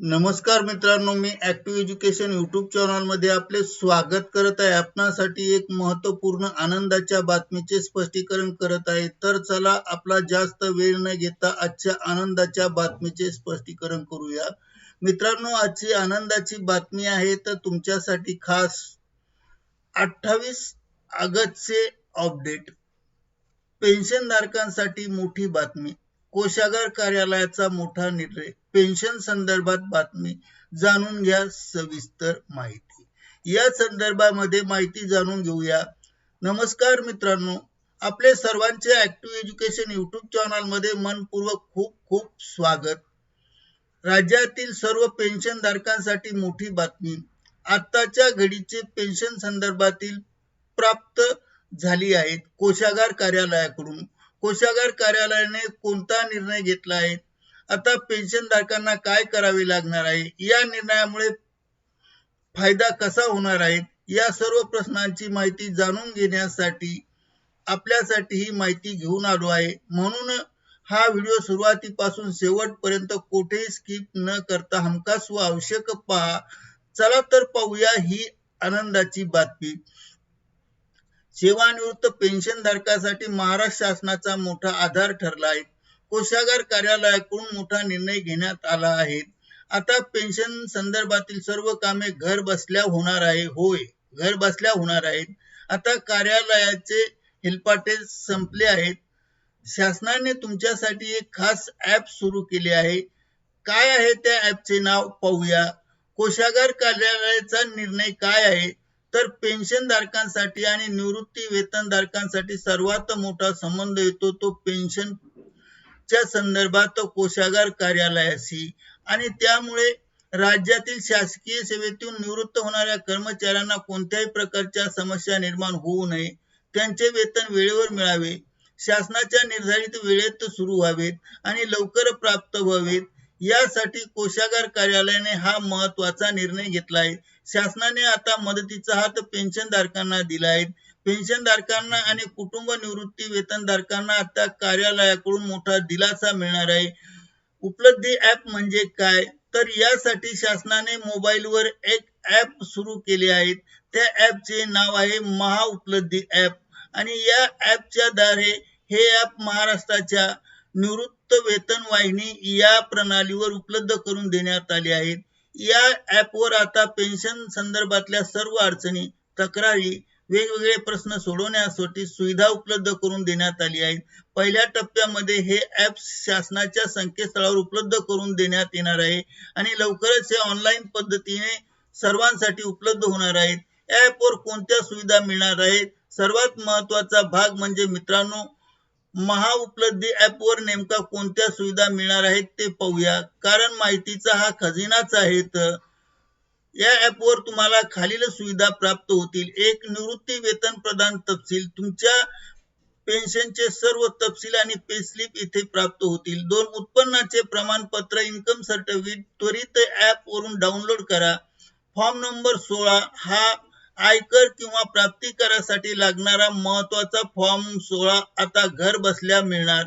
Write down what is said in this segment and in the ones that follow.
नमस्कार मित्रांनो, मी active education YouTube चॅनलमध्ये आपले स्वागत करत आहे. आपणासाठी एक महत्त्वपूर्ण आनंदाच्या बातमीचे स्पष्टीकरण करत आहे. तर चला आपला जास्त वेळ न घेता आजच्या आनंदाच्या बातमीचे स्पष्टीकरण करूया. मित्रांनो, आजची आनंदाची बातमी आहे तर तुमच्यासाठी खास 28 ऑगस्टचे अपडेट. पेन्शनधारकांसाठी मोठी बातमी. कोषागार कार्यालयाचा मोठा निर्णय. पेन्शन संदर्भात बातमी. जाणून घ्या सविस्तर माहिती. या संदर्भामध्ये माहिती जाणून घेऊया. नमस्कार मित्रांनो, आपले सर्वांचे ऍक्टिव्ह एज्युकेशन यूट्यूब चॅनलमध्ये मनपूर्वक खूप खूप स्वागत. राज्यातील सर्व पेन्शनधारकांसाठी मोठी बातमी. आताच्या घडीचे पेन्शन संदर्भातील प्राप्त झाली आहेत कोषागार कार्यालयाकडून. कोषागार कार्यालयाने कोणता निर्णय घेतला आहे, आता पेन्शनधारकांना काय करावे लागणार आहे, या निर्णयामुळे फायदा कसा होणार आहे, या सर्व प्रश्नांची माहिती जाणून घेण्यासाठी आपल्यासाठी ही माहिती घेऊन आलो आहे. म्हणून हा व्हिडिओ सुरुवातीपासून शेवटपर्यंत कोठेही स्किप न करता हमखास व आवश्यक पहा. चला तर पाहूया ही आनंदाची बातमी. सेवानिवृत्त पेन्शनधारकांसाठी महाराष्ट्र शासनाचा मोठा आधार ठरला आहे. कोषागार कार्यालयाकडून मोठा निर्णय घेण्यात आला आहे. आता पेन्शन संदर्भातील सर्व कामे घर बसल्या होणार आहे. होय, घर बसल्या होणार आहेत. आता कार्यालयाचे हेलपाटे संपले आहेत. शासनाने तुमच्यासाठी एक खास ऍप सुरू केले आहे. काय आहे त्या ऍपचे नाव पाहूया. कोषागार कार्यालयाचा निर्णय काय आहे, तर पेन्शनधारकांसाठी आणि निवृत्ती वेतनधारकांसाठी सर्वात मोठा संबंध येतो तो पेन्शनच्या संदर्भात कोषागार कार्यालयाशी, आणि त्यामुळे राज्यातील शासकीय सेवेतून निवृत्त होणाऱ्या कर्मचाऱ्यांना कोणत्याही प्रकारच्या समस्या निर्माण होऊ नये, त्यांचे वेतन वेळेवर मिळावे, शासनाच्या निर्धारित वेळेत सुरू व्हावेत आणि लवकर प्राप्त व्हावेत, यासाठी कोषागार कार्यालयाने हा महत्त्वाचा निर्णय घेतला आहे. शासनाने आता मदतीचा हात पेन्शनधारकांना दिला आहे. पेन्शनधारकांना आणि कुटुंब निवृत्ती वेतनधारकांना आता कार्यालयाकडून मोठा दिलासा मिळणार आहे. उपलब्धी ऍप म्हणजे काय, तर यासाठी शासनाने मोबाईलवर एक ऍप सुरू केले आहे. त्या ऍपचे नाव आहे महाउपलब्धी ऍप, आणि या ऍपच्या द्वारे हे ऍप महाराष्ट्राच्या निवृत्त वेतन वाहिनी या प्रणालीवर उपलब्ध करून देण्यात आले आहेत. या ऍपवर आता पेन्शन संदर्भातल्या सर्व अडचणी, तक्रारी, वेगवेगळे प्रश्न सोडवण्यासाठी सुविधा उपलब्ध करून देण्यात आली आहे. पहिल्या टप्प्यामध्ये हे ऍप शासनाच्या संकेतस्थळावर उपलब्ध करून देण्यात येणार आहे आणि लवकरच हे ऑनलाईन पद्धतीने सर्वांसाठी उपलब्ध होणार आहेत. या ऍपवर कोणत्या सुविधा मिळणार आहेत, सर्वात महत्त्वाचा भाग म्हणजे मित्रांनो, महाउपलब्धी ऍपवर नेमका कोणत्या सुविधा मिळणार आहेत ते पाहूया, कारण माहितीचा हा खजिनाच आहे. या ऍपवर तुम्हाला खालील सुविधा प्राप्त होतील. एक, निवृत्ती वेतन प्रदान तपशील. तुमच्या पेन्शनचे सर्व तपशील आणि पे स्लिप इथे प्राप्त होतील. 2, उत्पन्नाचे प्रमाणपत्र इन्कम सर्टिफिकेट त्वरित ऍप वरून डाउनलोड करा. फॉर्म नंबर 16 हा आयकर किंवा प्राप्तिकरासाठी लागणारा महत्त्वाचा फॉर्म 16 आता घर बसल्या मिळणार.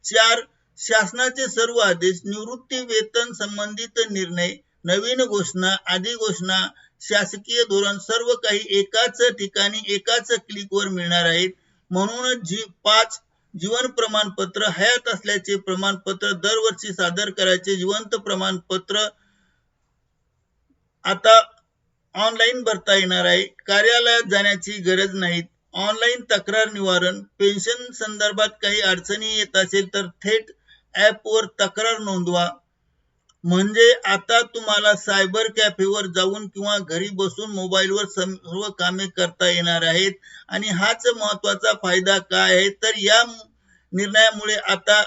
4, शासनाचे सर्व आदेश, निवृत्ती वेतन संबंधित निर्णय, नवीन घोषणा, आधी घोषणा, शासकीय धोरण सर्व काही एकाच ठिकाणी एकाच क्लिकवर मिळणार आहेत. म्हणून 5, जीवन प्रमाणपत्र, हयात असल्याचे प्रमाणपत्र, दरवर्षी सादर करायचे जिवंत प्रमाणपत्र आता ऑनलाईन भरता येणार आहे. कार्यालयात जाण्याची गरज नाही. ऑनलाईन तक्रार निवारण, पेन्शन संदर्भात काही अडचणी येत असेल तर थेट ऍपवर तक्रार नोंदवा. म्हणजे आता तुम्हाला सायबर कॅफेवर जाऊन किंवा घरी बसून मोबाईलवर सर्व कामे करता येणार आहेत. आणि हाच महत्त्वाचा फायदा काय आहे, तर या निर्णयामुळे आता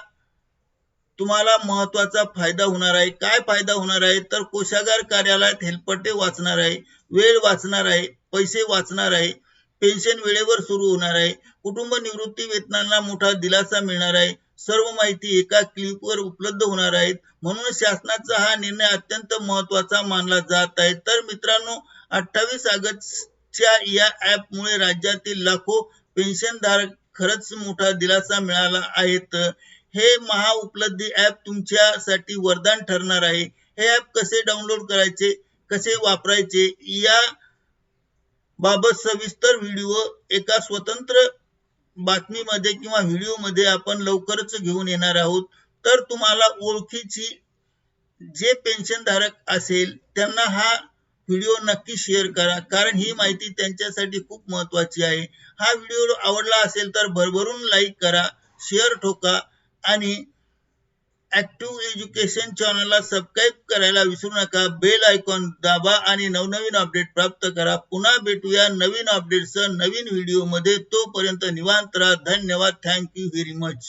तुम्हाला महत्त्वाचा फायदा होणार आहे. काय फायदा होणार आहे, तर कोषागार कार्यालयात हेलपटे वाचणार आहे, वेळ वाचणार आहे, पैसे वाचणार आहे, पेन्शन वेळेवर सुरू होणार आहे, कुटुंब निवृत्ती वेतनांना मोठा दिलासा मिळणार आहे, सर्व माहिती एका क्लिकवर उपलब्ध होणार आहे. म्हणून शासनाचा हा निर्णय अत्यंत महत्त्वाचा मानला जात आहे. तर मित्रांनो, 28 ऑगस्टच्या या ऍपमुळे राज्यातील लाखो पेन्शनधारक खरंच मोठा दिलासा मिळाला आहे. हे महाउपलब्धी ऍप तुमच्यासाठी वरदान ठरणार आहे. हे ॲप कसे डाउनलोड करायचे, कसे वापरायचे या बाबत सविस्तर व्हिडिओ एका स्वतंत्र बातमीमध्ये किंवा व्हिडिओमध्ये आपण लवकरच घेऊन येणार आहोत. तर तुम्हाला ओळखीची जे पेन्शनधारक असेल त्यांना हा व्हिडिओ नक्की शेअर करा, कारण ही माहिती त्यांच्यासाठी खूप महत्त्वाची आहे. हा व्हिडिओ आवडला असेल तर भरभरून लाईक करा, शेअर ठोका आणि ॲक्टिव्ह एज्युकेशन चॅनलला सबस्क्राईब करायला विसरू नका. बेल आयकॉन दाबा आणि नवनवीन अपडेट प्राप्त करा. पुन्हा भेटूया नवीन अपडेटसह नवीन व्हिडिओमध्ये. तोपर्यंत निवांत राहा. धन्यवाद. Thank you very much.